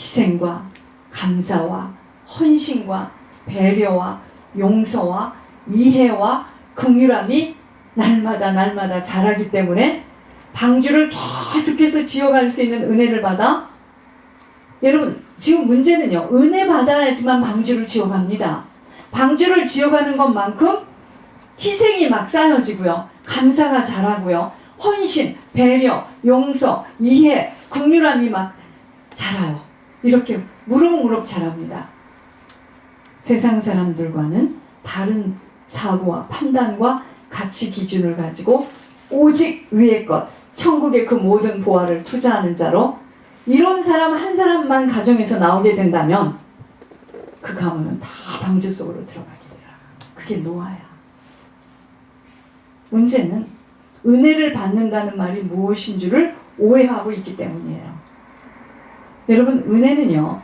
희생과 감사와 헌신과 배려와 용서와 이해와 긍휼함이 날마다 자라기 때문에 방주를 계속해서 지어갈 수 있는 은혜를 받아. 여러분, 지금 문제는요, 은혜 받아야지만 방주를 지어갑니다. 방주를 지어가는 것만큼 희생이 막 쌓여지고요, 감사가 자라고요, 헌신, 배려, 용서, 이해, 긍휼함이 막 자라요. 이렇게 무럭무럭 자랍니다. 세상 사람들과는 다른 사고와 판단과 가치 기준을 가지고 오직 위의 것, 천국의 그 모든 보화를 투자하는 자로, 이런 사람 한 사람만 가정에서 나오게 된다면 그 가문은 다 방주 속으로 들어가게 돼요. 그게 노아야. 문제는 은혜를 받는다는 말이 무엇인 줄을 오해하고 있기 때문이에요. 여러분, 은혜는요,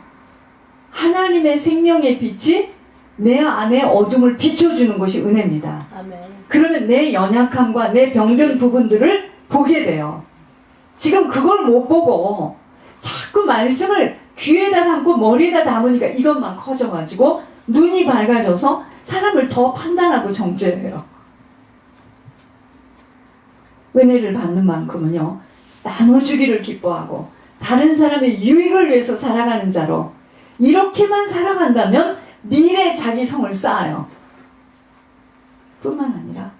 하나님의 생명의 빛이 내 안에 어둠을 비춰주는 것이 은혜입니다. 아멘. 그러면 내 연약함과 내 병든 부분들을 보게 돼요. 지금 그걸 못 보고 자꾸 말씀을 귀에다 담고 머리에다 담으니까 이것만 커져가지고 눈이 밝아져서 사람을 더 판단하고 정죄해요. 은혜를 받는 만큼은요, 나눠주기를 기뻐하고 다른 사람의 유익을 위해서 살아가는 자로, 이렇게만 살아간다면 미래 자기 성을 쌓아요. 뿐만 아니라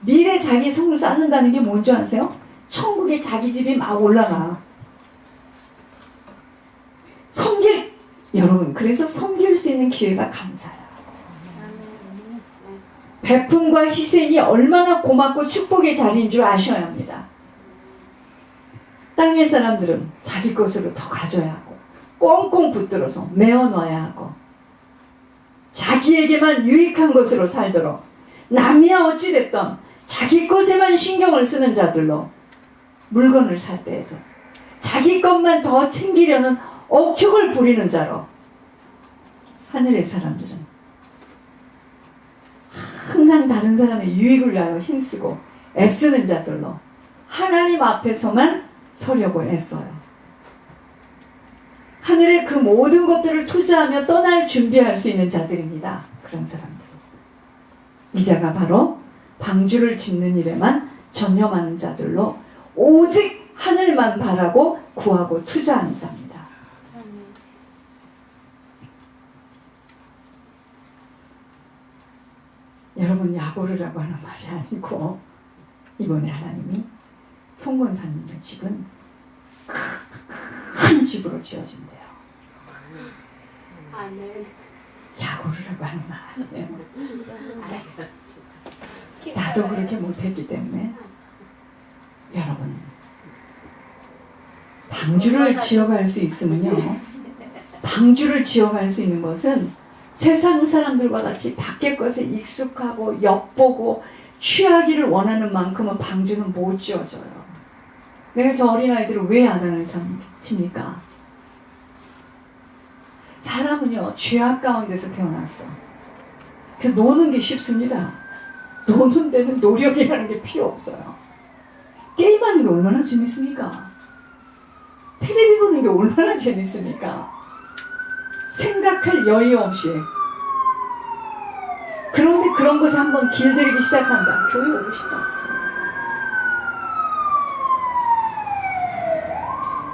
미래 자기 성을 쌓는다는 게 뭔지 아세요? 천국에 자기 집이 막 올라가. 여러분, 그래서 섬길 수 있는 기회가 감사해요. 베품과 희생이 얼마나 고맙고 축복의 자리인 줄 아셔야 합니다. 땅의 사람들은 자기 것으로 더 가져야 하고 꽁꽁 붙들어서 메어놔야 하고 자기에게만 유익한 것으로 살도록, 남이야 어찌됐던 자기 것에만 신경을 쓰는 자들로, 물건을 살 때에도 자기 것만 더 챙기려는 억측을 부리는 자로, 하늘의 사람들은 항상 다른 사람의 유익을 위하여 힘쓰고 애쓰는 자들로 하나님 앞에서만 서려고 애써요. 하늘의 그 모든 것들을 투자하며 떠날 준비할 수 있는 자들입니다. 그런 사람들. 이 자가 바로 방주를 짓는 일에만 전념하는 자들로 오직 하늘만 바라고 구하고 투자하는 자입니다. 여러분, 야고르라고 하는 말이 아니고 이번에 하나님이 송건사님의 집은 큰 집으로 지어진대요. 야고르라고 하는 말 아니에요. 나도 그렇게 못했기 때문에. 여러분, 방주를 지어갈 수 있으면요, 방주를 지어갈 수 있는 것은 세상 사람들과 같이 밖의 것에 익숙하고 엿보고 취하기를 원하는 만큼은 방주는 못 지어져요. 내가 저 어린아이들을 왜 야단을 칩니까? 사람은요, 죄악 가운데서 태어났어. 그래서 노는 게 쉽습니다. 노는 데는 노력이라는 게 필요 없어요. 게임하는 게 얼마나 재밌습니까? 텔레비 보는 게 얼마나 재밌습니까? 생각할 여유 없이. 그런데 그런 것에 한번 길들이기 시작한다. 교회 오고 싶지 않습니다.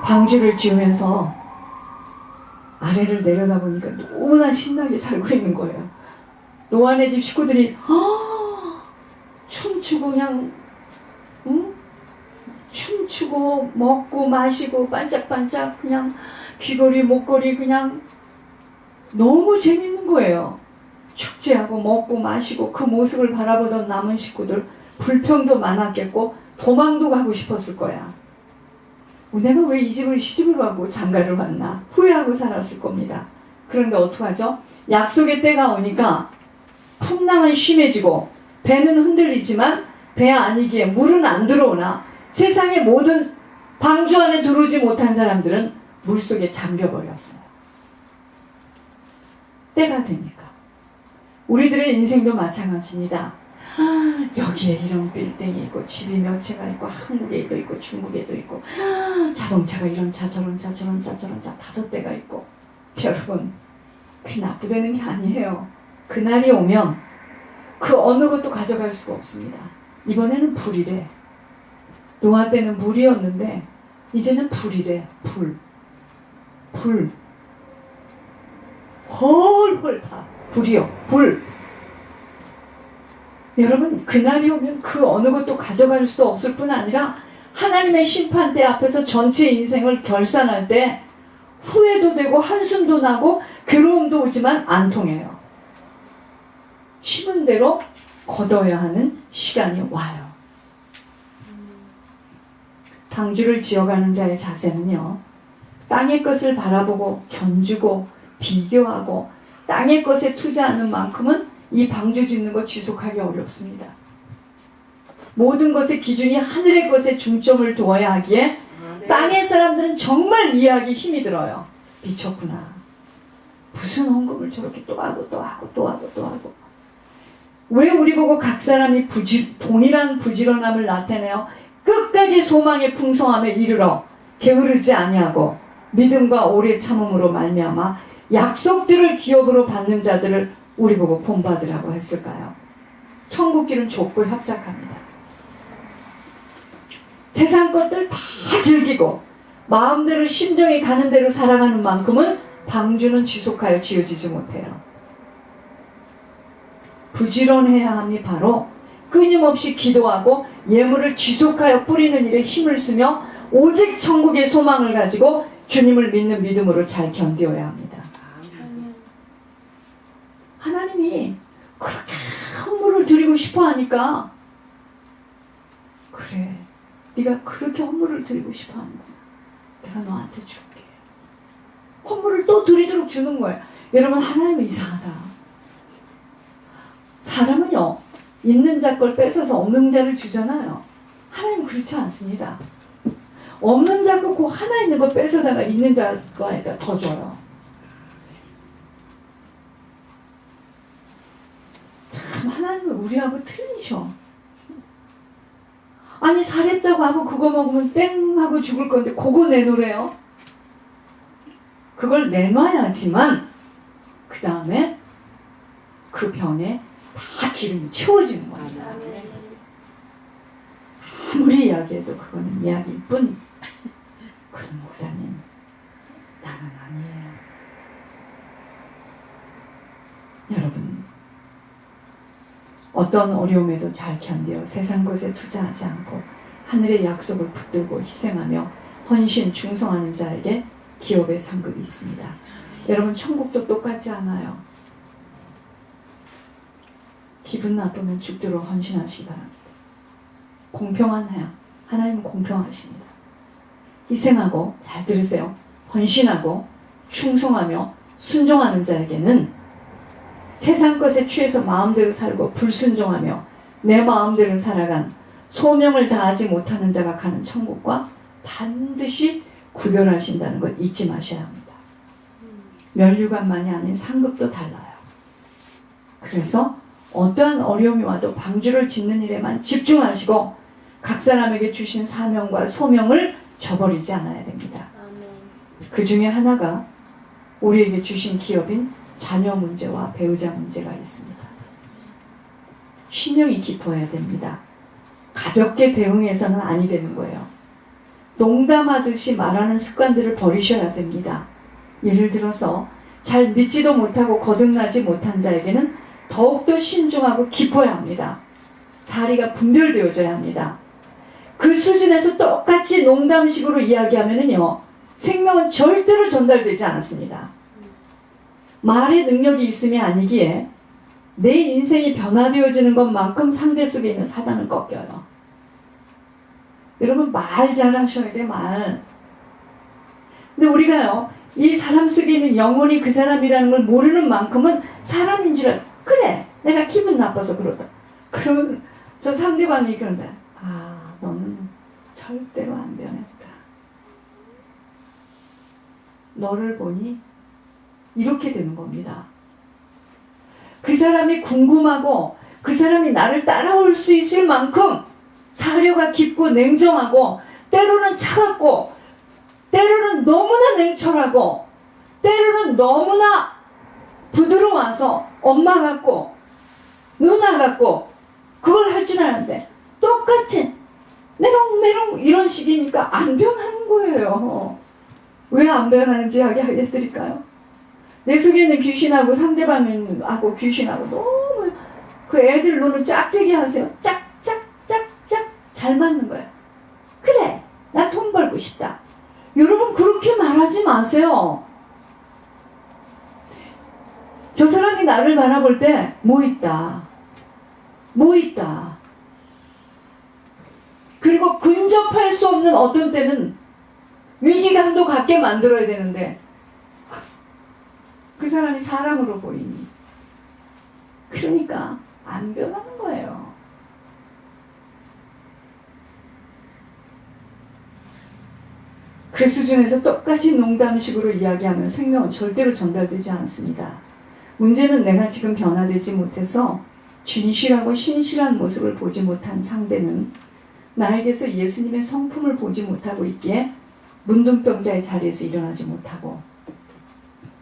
방주를 지으면서 아래를 내려다보니까 너무나 신나게 살고 있는 거예요. 노아네 집 식구들이 춤추고 그냥 춤추고 먹고 마시고 반짝반짝 그냥 귀걸이 목걸이 그냥 너무 재밌는 거예요. 축제하고 먹고 마시고 그 모습을 바라보던 남은 식구들 불평도 많았겠고 도망도 가고 싶었을 거야. 내가 왜 이 집을 시집을 가고 장가를 왔나 후회하고 살았을 겁니다. 그런데 어떡하죠? 약속의 때가 오니까 풍랑은 심해지고 배는 흔들리지만 배 아니기에 물은 안 들어오나 세상의 모든 방주 안에 들어오지 못한 사람들은 물속에 잠겨버렸어요. 때가 되니까. 우리들의 인생도 마찬가지입니다. 여기에 이런 빌딩이 있고 집이 몇 채가 있고 한국에도 있고 중국에도 있고 자동차가 이런 차 저런 차 저런 차 저런 차 5대가 있고. 여러분, 그게 나쁘다는 게 아니에요. 그날이 오면 그 어느 것도 가져갈 수가 없습니다. 이번에는 불이래. 노아 때는 물이었는데 이제는 불이래. 불. 헐헐 다 불이요. 불. 여러분, 그날이 오면 그 어느 것도 가져갈 수 없을 뿐 아니라 하나님의 심판대 앞에서 전체 인생을 결산할 때 후회도 되고 한숨도 나고 괴로움도 오지만 안 통해요. 심은 대로 거둬야 하는 시간이 와요. 방주를 지어가는 자의 자세는요, 땅의 것을 바라보고 견주고 비교하고 땅의 것에 투자하는 만큼은 이 방주 짓는 거 지속하기 어렵습니다. 모든 것의 기준이 하늘의 것에 중점을 두어야 하기에 땅의 사람들은 정말 이해하기 힘이 들어요. 미쳤구나. 무슨 헌금을 저렇게 또 하고. 왜 우리 보고 각 사람이 동일한 부지런함을 나타내어 끝까지 소망의 풍성함에 이르러 게으르지 아니하고 믿음과 오래 참음으로 말미암아 약속들을 기업으로 받는 자들을 우리 보고 본받으라고 했을까요? 천국길은 좁고 협착합니다. 세상 것들 다 즐기고 마음대로 심정이 가는 대로 살아가는 만큼은 방주는 지속하여 지어지지 못해요. 부지런해야 함이 바로 끊임없이 기도하고 예물을 지속하여 뿌리는 일에 힘을 쓰며 오직 천국의 소망을 가지고 주님을 믿는 믿음으로 잘 견디어야 합니다. 하나님이 그렇게 헌물을 드리고 싶어 하니까, 그래, 네가 그렇게 헌물을 드리고 싶어 하는구나, 내가 너한테 줄게. 헌물을 또 드리도록 주는 거예요. 여러분, 하나님은 이상하다. 사람은요, 있는 자 걸 뺏어서 없는 자를 주잖아요. 하나님은 그렇지 않습니다. 없는 자 거 그 하나 있는 거 뺏어다가 있는 자 거에다 더 줘요. 참, 하나님은 우리하고 틀리셔. 아니, 살했다고 하고 그거 먹으면 땡 하고 죽을 건데 그거 내놓으래요. 그걸 내놔야지만 그 다음에 그 병에 다 기름이 채워지는 겁니다. 아무리 이야기해도 그거는 이야기일 뿐. 그럼 목사님, 나는 아니에요. 여러분, 어떤 어려움에도 잘 견뎌 세상 것에 투자하지 않고 하늘의 약속을 붙들고 희생하며 헌신 충성하는 자에게 기업의 상급이 있습니다. 여러분, 천국도 똑같지 않아요. 기분 나쁘면 죽도록 헌신하시기 바랍니다. 공평한 하나님은 공평하십니다. 희생하고, 잘 들으세요, 헌신하고 충성하며 순종하는 자에게는 세상 것에 취해서 마음대로 살고 불순종하며 내 마음대로 살아간 소명을 다하지 못하는 자가 가는 천국과 반드시 구별하신다는 것 잊지 마셔야 합니다. 면류관만이 아닌 상급도 달라요. 그래서 어떠한 어려움이 와도 방주를 짓는 일에만 집중하시고 각 사람에게 주신 사명과 소명을 저버리지 않아야 됩니다. 그 중에 하나가 우리에게 주신 기업인 자녀 문제와 배우자 문제가 있습니다. 신령이 깊어야 됩니다. 가볍게 대응해서는 아니 되는 거예요. 농담하듯이 말하는 습관들을 버리셔야 됩니다. 예를 들어서 잘 믿지도 못하고 거듭나지 못한 자에게는 더욱더 신중하고 깊어야 합니다. 사리가 분별되어져야 합니다. 그 수준에서 똑같이 농담식으로 이야기하면요, 생명은 절대로 전달되지 않았습니다. 말의 능력이 있음이 아니기에 내 인생이 변화되어지는 것만큼 상대 속에 있는 사단은 꺾여요. 여러분, 말 잘하셔야 돼, 말. 근데 우리가요, 이 사람 속에 있는 영혼이 그 사람이라는 걸 모르는 만큼은 사람인 줄 알아. 그래, 내가 기분 나빠서 그러다. 그러면 저 상대방이 그런다. 아, 너는 절대로 안 변했다. 너를 보니 이렇게 되는 겁니다. 그 사람이 궁금하고 그 사람이 나를 따라올 수 있을 만큼 사려가 깊고 냉정하고, 때로는 차갑고, 때로는 너무나 냉철하고, 때로는 너무나 부드러워서 엄마 같고 누나 같고 그걸 할 줄 아는데 똑같이 메롱메롱 이런 식이니까 안 변하는 거예요. 왜 안 변하는지 이야기해드릴까요? 내 속에 있는 귀신하고 상대방하고 귀신하고 너무 그 애들 노는 짝짝이 하세요. 짝짝짝짝 잘 맞는 거예요. 그래, 나 돈 벌고 싶다. 여러분 그렇게 말하지 마세요. 저 사람이 나를 바라볼 때 뭐 있다. 뭐 있다. 그리고 근접할 수 없는 어떤 때는 위기감도 갖게 만들어야 되는데 그 사람이 사람으로 보이니 그러니까 안 변하는 거예요. 그 수준에서 똑같이 농담식으로 이야기하면 생명은 절대로 전달되지 않습니다. 문제는 내가 지금 변화되지 못해서 진실하고 신실한 모습을 보지 못한 상대는 나에게서 예수님의 성품을 보지 못하고 있기에 문둥병자의 자리에서 일어나지 못하고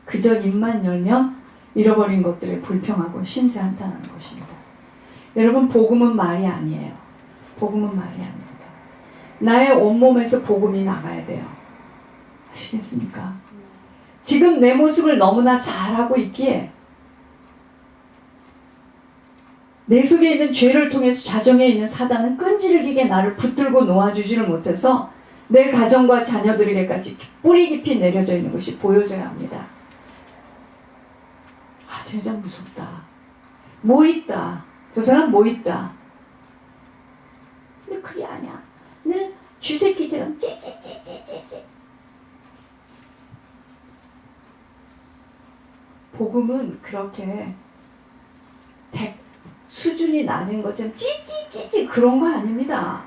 그저 입만 열면 잃어버린 것들에 불평하고 신세 한탄하는 것입니다. 여러분, 복음은 말이 아니에요. 복음은 말이 아닙니다. 나의 온몸에서 복음이 나가야 돼요. 아시겠습니까? 지금 내 모습을 너무나 잘하고 있기에 내 속에 있는 죄를 통해서 자정에 있는 사단은 끈질기게 나를 붙들고 놓아주지를 못해서 내 가정과 자녀들에게까지 뿌리 깊이 내려져 있는 것이 보여져야 합니다. 아, 저 여자 무섭다. 뭐 있다. 저 사람 뭐 있다. 근데 그게 아니야. 늘 쥐새끼처럼 찌찌찌찌찌찌. 복음은 그렇게 수준이 낮은 것처럼 찌찌찌찌 그런 거 아닙니다.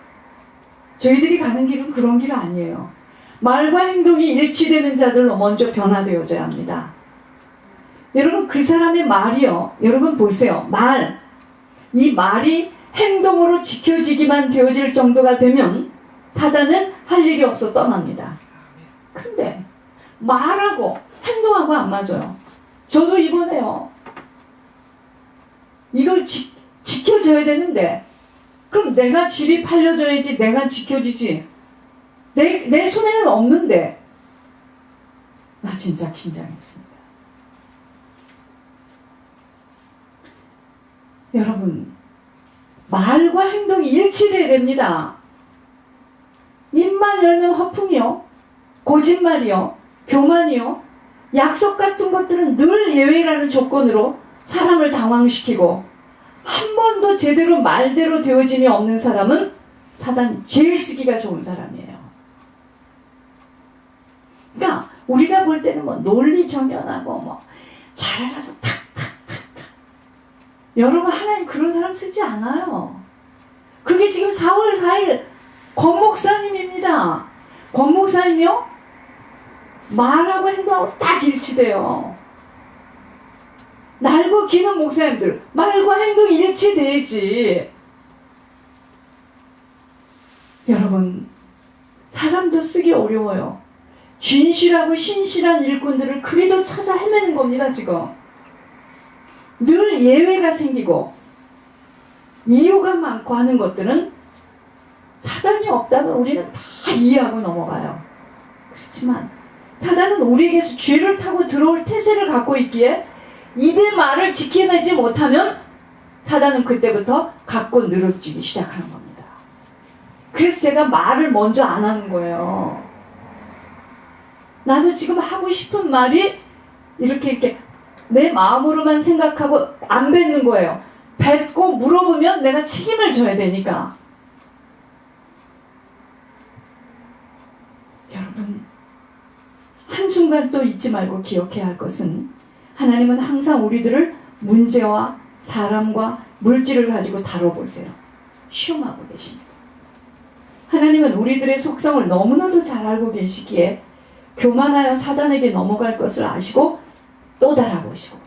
저희들이 가는 길은 그런 길 아니에요. 말과 행동이 일치되는 자들로 먼저 변화되어져야 합니다. 여러분, 그 사람의 말이요. 여러분 보세요. 이 말이 행동으로 지켜지기만 되어질 정도가 되면 사단은 할 일이 없어 떠납니다. 근데 말하고 행동하고 안 맞아요. 저도 이번에요. 이걸 지켜줘야 되는데 그럼 내가 집이 팔려줘야지 내가 지켜지지. 내 손에는 없는데 나 진짜 긴장했습니다. 여러분, 말과 행동이 일치돼야 됩니다. 입만 열면 허풍이요, 거짓말이요, 교만이요, 약속 같은 것들은 늘 예외라는 조건으로 사람을 당황시키고 한 번도 제대로 말대로 되어짐이 없는 사람은 사단이 제일 쓰기가 좋은 사람이에요. 그러니까 우리가 볼 때는 뭐 논리정연하고 뭐 잘 알아서 탁탁탁탁. 여러분, 하나님 그런 사람 쓰지 않아요. 그게 지금 4월 4일 권 목사님입니다. 권 목사님이요? 말하고 행동하고 딱 일치돼요. 날고 기는 목사님들 말과 행동이 일치돼야지. 여러분, 사람도 쓰기 어려워요. 진실하고 신실한 일꾼들을 그리도 찾아 헤매는 겁니다. 지금 늘 예외가 생기고 이유가 많고 하는 것들은 사단이 없다면 우리는 다 이해하고 넘어가요. 그렇지만 사단은 우리에게서 죄를 타고 들어올 태세를 갖고 있기에 입의 말을 지켜내지 못하면 사단은 그때부터 갖고 늘어지기 시작하는 겁니다. 그래서 제가 말을 먼저 안 하는 거예요. 나도 지금 하고 싶은 말이 이렇게 내 마음으로만 생각하고 안 뱉는 거예요. 뱉고 물어보면 내가 책임을 져야 되니까. 여러분, 한순간 또 잊지 말고 기억해야 할 것은 하나님은 항상 우리들을 문제와 사람과 물질을 가지고 다뤄보세요. 시험하고 계십니다. 하나님은 우리들의 속성을 너무나도 잘 알고 계시기에 교만하여 사단에게 넘어갈 것을 아시고 또 달아보시고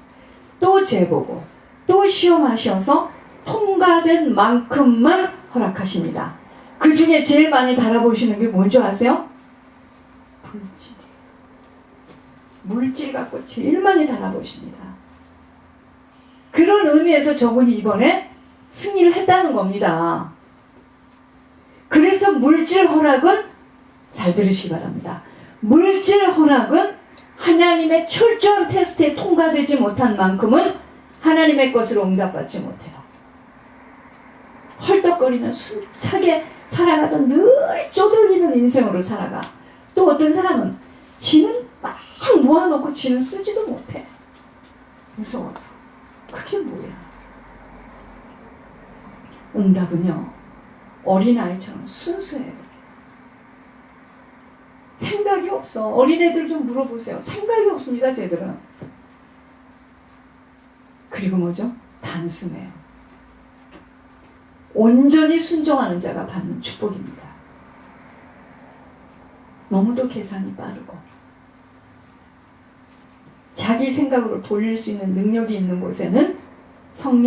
또 재보고 또 시험하셔서 통과된 만큼만 허락하십니다. 그 중에 제일 많이 달아보시는 게 뭔지 아세요? 물질이에요. 물질 갖고 제일 많이 달아보십니다. 그런 의미에서 저분이 이번에 승리를 했다는 겁니다. 그래서 물질 허락은 잘 들으시기 바랍니다. 물질 허락은 하나님의 철저한 테스트에 통과되지 못한 만큼은 하나님의 것으로 응답받지 못해요. 헐떡거리며 숨차게 살아가던 늘 쪼들리는 인생으로 살아가. 또 어떤 사람은 지는 막 모아놓고 지는 쓰지도 못해. 무서워서. 그게 뭐야? 응답은요, 어린아이처럼 순수해야 돼요. 생각이 없어. 어린애들 좀 물어보세요. 생각이 없습니다, 쟤들은. 그리고 뭐죠? 단순해요. 온전히 순종하는 자가 받는 축복입니다. 너무도 계산이 빠르고 자기 생각으로 돌릴 수 있는 능력이 있는 곳에는 성령